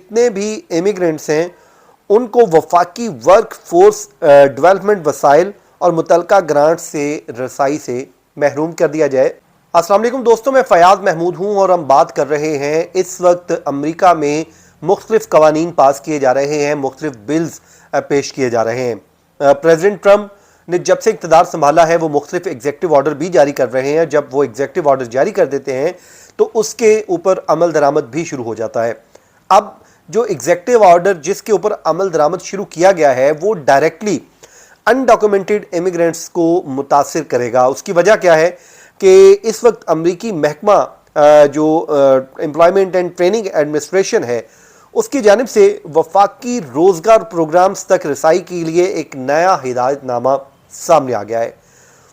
جتنے بھی امیگرینٹس ہیں ان کو وفاقی ورک فورس ڈیولپمنٹ وسائل اور متعلقہ گرانٹ سے رسائی سے محروم کر دیا جائے۔ السلام علیکم دوستوں، میں فیاض محمود ہوں اور ہم بات کر رہے ہیں اس وقت امریکہ میں مختلف قوانین پاس کیے جا رہے ہیں، مختلف بلز پیش کیے جا رہے ہیں۔ پریزیڈنٹ ٹرمپ نے جب سے اقتدار سنبھالا ہے وہ مختلف ایگزیکٹو آرڈر بھی جاری کر رہے ہیں۔ جب وہ ایگزیکٹو آرڈر جاری کر دیتے ہیں تو اس کے اوپر عمل درآمد بھی شروع ہو جاتا ہے۔ اب جو ایگزیکٹو آرڈر جس کے اوپر عمل درآمد شروع کیا گیا ہے وہ ڈائریکٹلی انڈاکومنٹڈ امیگرینٹس کو متاثر کرے گا۔ اس کی وجہ کیا ہے کہ اس وقت امریکی محکمہ جو امپلائمنٹ اینڈ ٹریننگ ایڈمنسٹریشن ہے اس کی جانب سے وفاقی روزگار پروگرامز تک رسائی کے لیے ایک نیا ہدایت نامہ سامنے آ گیا ہے۔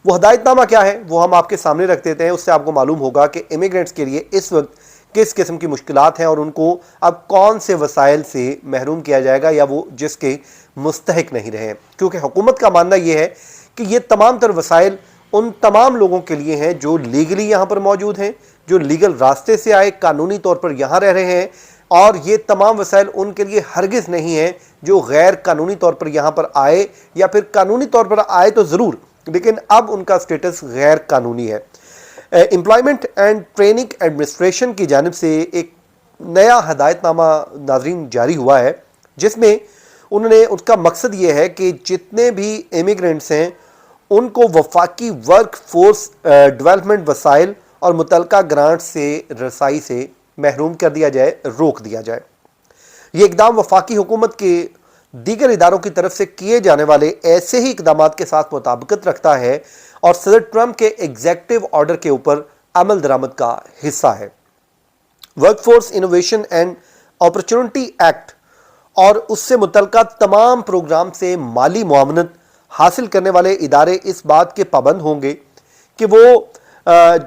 وہ ہدایت نامہ کیا ہے وہ ہم آپ کے سامنے رکھ دیتے ہیں، اس سے آپ کو معلوم ہوگا کہ امیگرینٹس کے لیے اس وقت کس قسم کی مشکلات ہیں اور ان کو اب کون سے وسائل سے محروم کیا جائے گا یا وہ جس کے مستحق نہیں رہے، کیونکہ حکومت کا ماننا یہ ہے کہ یہ تمام تر وسائل ان تمام لوگوں کے لیے ہیں جو لیگلی یہاں پر موجود ہیں، جو لیگل راستے سے آئے، قانونی طور پر یہاں رہ رہے ہیں، اور یہ تمام وسائل ان کے لیے ہرگز نہیں ہیں جو غیر قانونی طور پر یہاں پر آئے، یا پھر قانونی طور پر آئے تو ضرور لیکن اب ان کا سٹیٹس غیر قانونی ہے۔ امپلائمنٹ اینڈ ٹریننگ ایڈمنسٹریشن کی جانب سے ایک نیا ہدایت نامہ ناظرین جاری ہوا ہے، جس میں اس کا مقصد یہ ہے کہ جتنے بھی امیگرینٹس ہیں ان کو وفاقی ورک فورس ڈیولپمنٹ وسائل اور متعلقہ گرانٹ سے رسائی سے محروم کر دیا جائے، روک دیا جائے۔ یہ اقدام وفاقی حکومت کے دیگر اداروں کی طرف سے کیے جانے والے ایسے ہی اقدامات کے ساتھ مطابقت رکھتا ہے اور صدر ٹرمپ کے ایگزیکٹو آرڈر کے اوپر عمل درآمد کا حصہ ہے۔ Work force innovation and opportunity act اور اس سے متعلقہ تمام پروگرام سے مالی معاونت حاصل کرنے ادارے ادارے اس بات کے پابند ہوں گے کہ وہ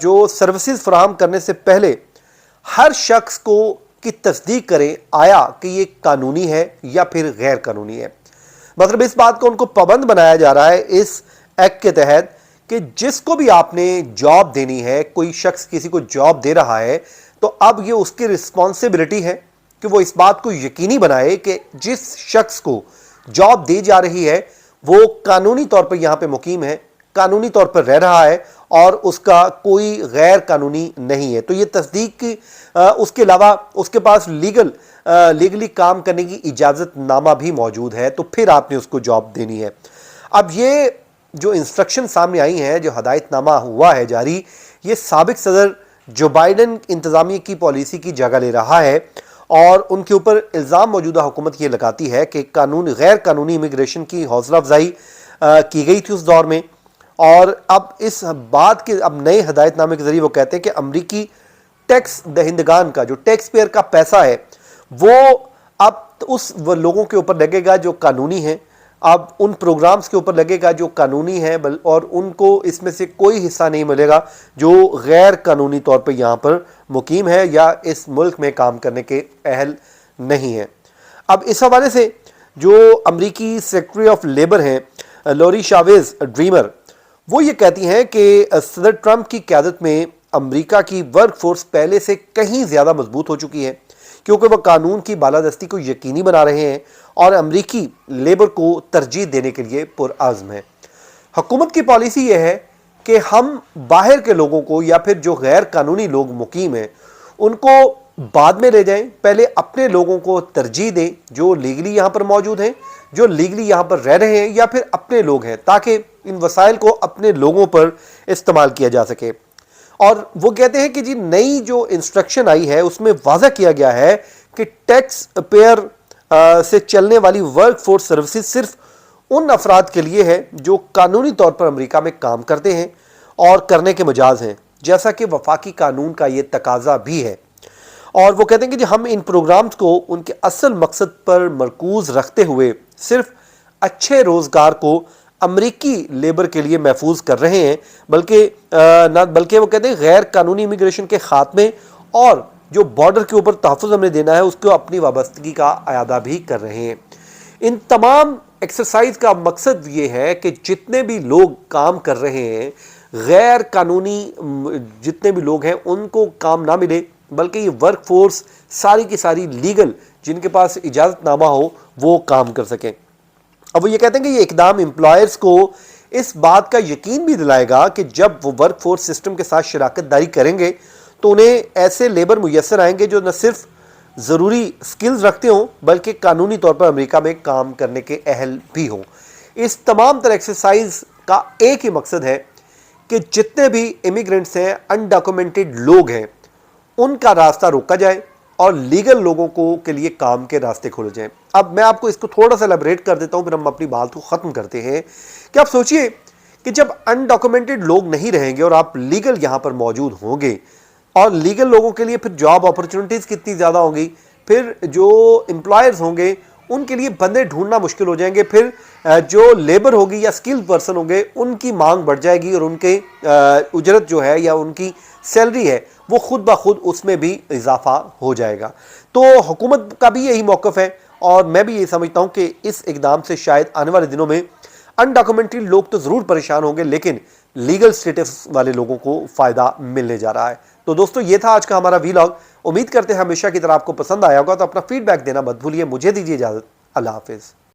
جو سروسز فراہم کرنے سے پہلے ہر شخص کی تصدیق کریں آیا کہ یہ قانونی ہے یا پھر غیر قانونی ہے۔ مطلب اس بات کو ان کو پابند بنایا جا رہا ہے اس ایکٹ کے تحت کہ جس کو بھی آپ نے جاب دینی ہے، کوئی شخص کسی کو جاب دے رہا ہے تو اب یہ اس کی رسپانسبلٹی ہے کہ وہ اس بات کو یقینی بنائے کہ جس شخص کو جاب دی جا رہی ہے وہ قانونی طور پر یہاں پہ مقیم ہے، قانونی طور پر رہ رہا ہے اور اس کا کوئی غیر قانونی نہیں ہے۔ تو یہ تصدیق اس کے علاوہ اس کے پاس لیگلی کام کرنے کی اجازت نامہ بھی موجود ہے، تو پھر آپ نے اس کو جاب دینی ہے۔ اب یہ جو انسٹرکشن سامنے آئی ہیں، جو ہدایت نامہ ہوا ہے جاری، یہ سابق صدر جو بائیڈن انتظامیہ کی پالیسی کی جگہ لے رہا ہے، اور ان کے اوپر الزام موجودہ حکومت یہ لگاتی ہے کہ غیر قانونی امیگریشن کی حوصلہ افزائی کی گئی تھی اس دور میں، اور اب اس بات کے نئے ہدایت نامے کے ذریعے وہ کہتے ہیں کہ امریکی ٹیکس دہندگان کا جو ٹیکس پیئر کا پیسہ ہے وہ اب اس لوگوں کے اوپر لگے گا جو قانونی ہیں، اب ان پروگرامز کے اوپر لگے گا جو قانونی ہیں، اور ان کو اس میں سے کوئی حصہ نہیں ملے گا جو غیر قانونی طور پر یہاں پر مقیم ہے یا اس ملک میں کام کرنے کے اہل نہیں ہے۔ اب اس حوالے سے جو امریکی سیکرٹری آف لیبر ہیں لوری شاویز ڈریمر، وہ یہ کہتی ہیں کہ صدر ٹرمپ کی قیادت میں امریکہ کی ورک فورس پہلے سے کہیں زیادہ مضبوط ہو چکی ہے، کیونکہ وہ قانون کی بالادستی کو یقینی بنا رہے ہیں اور امریکی لیبر کو ترجیح دینے کے لیے پرعزم ہیں۔ حکومت کی پالیسی یہ ہے کہ ہم باہر کے لوگوں کو یا پھر جو غیر قانونی لوگ مقیم ہیں ان کو بعد میں لے جائیں، پہلے اپنے لوگوں کو ترجیح دیں جو لیگلی یہاں پر موجود ہیں، جو لیگلی یہاں پر رہ رہے ہیں یا پھر اپنے لوگ ہیں، تاکہ ان وسائل کو اپنے لوگوں پر استعمال کیا جا سکے۔ اور وہ کہتے ہیں کہ جی نئی جو انسٹرکشن آئی ہے اس میں واضح کیا گیا ہے کہ ٹیکس پیئر سے چلنے والی ورک فورس سروسز صرف ان افراد کے لیے ہے جو قانونی طور پر امریکہ میں کام کرتے ہیں اور کرنے کے مجاز ہیں، جیسا کہ وفاقی قانون کا یہ تقاضا بھی ہے۔ اور وہ کہتے ہیں کہ جی ہم ان پروگرامز کو ان کے اصل مقصد پر مرکوز رکھتے ہوئے صرف اچھے روزگار کو امریکی لیبر کے لیے محفوظ کر رہے ہیں، بلکہ وہ کہتے ہیں غیر قانونی امیگریشن کے خاتمے اور جو بارڈر کے اوپر تحفظ ہمیں دینا ہے اس کو اپنی وابستگی کا اعادہ بھی کر رہے ہیں۔ ان تمام ایکسرسائز کا مقصد یہ ہے کہ جتنے بھی لوگ کام کر رہے ہیں، غیر قانونی جتنے بھی لوگ ہیں ان کو کام نہ ملے، بلکہ یہ ورک فورس ساری کی ساری لیگل جن کے پاس اجازت نامہ ہو وہ کام کر سکیں۔ اب وہ یہ کہتے ہیں کہ یہ اقدام امپلائرز کو اس بات کا یقین بھی دلائے گا کہ جب وہ ورک فورس سسٹم کے ساتھ شراکت داری کریں گے تو انہیں ایسے لیبر میسر آئیں گے جو نہ صرف ضروری سکلز رکھتے ہوں بلکہ قانونی طور پر امریکہ میں کام کرنے کے اہل بھی ہوں۔ اس تمام تر ایکسرسائز کا ایک ہی مقصد ہے کہ جتنے بھی امیگرنٹس ہیں، انڈاکومنٹڈ لوگ ہیں، ان کا راستہ روکا جائے اور لیگل لوگوں کو کے لیے کام کے راستے کھولے جائیں۔ اب میں آپ کو اس کو تھوڑا سا ایلیبریٹ کر دیتا ہوں، پھر ہم اپنی بات کو ختم کرتے ہیں کہ آپ سوچئے کہ جب انڈاکومنٹڈ لوگ نہیں رہیں گے اور آپ لیگل یہاں پر موجود ہوں گے، اور لیگل لوگوں کے لیے پھر جاب اپرچونٹیز کتنی زیادہ ہوں گی، پھر جو امپلائرز ہوں گے ان کے لیے بندے ڈھونڈنا مشکل ہو جائیں گے، پھر جو لیبر ہوگی یا سکل پرسن ہوں گے ان کی مانگ بڑھ جائے گی اور ان کے اجرت جو ہے یا ان کی سیلری ہے وہ خود بخود اس میں بھی اضافہ ہو جائے گا۔ تو حکومت کا بھی یہی موقف ہے اور میں بھی یہ سمجھتا ہوں کہ اس اقدام سے شاید آنے والے دنوں میں انڈاکومنٹڈ لوگ تو ضرور پریشان ہوں گے لیکن لیگل سٹیٹس والے لوگوں کو فائدہ ملنے جا رہا ہے۔ تو دوستو یہ تھا آج کا ہمارا ویلاگ، امید کرتے ہیں ہمیشہ کی طرح آپ کو پسند آیا ہوگا، تو اپنا فیڈ بیک دینا مت بھولیے۔ مجھے دیجیے اجازت، اللہ حافظ۔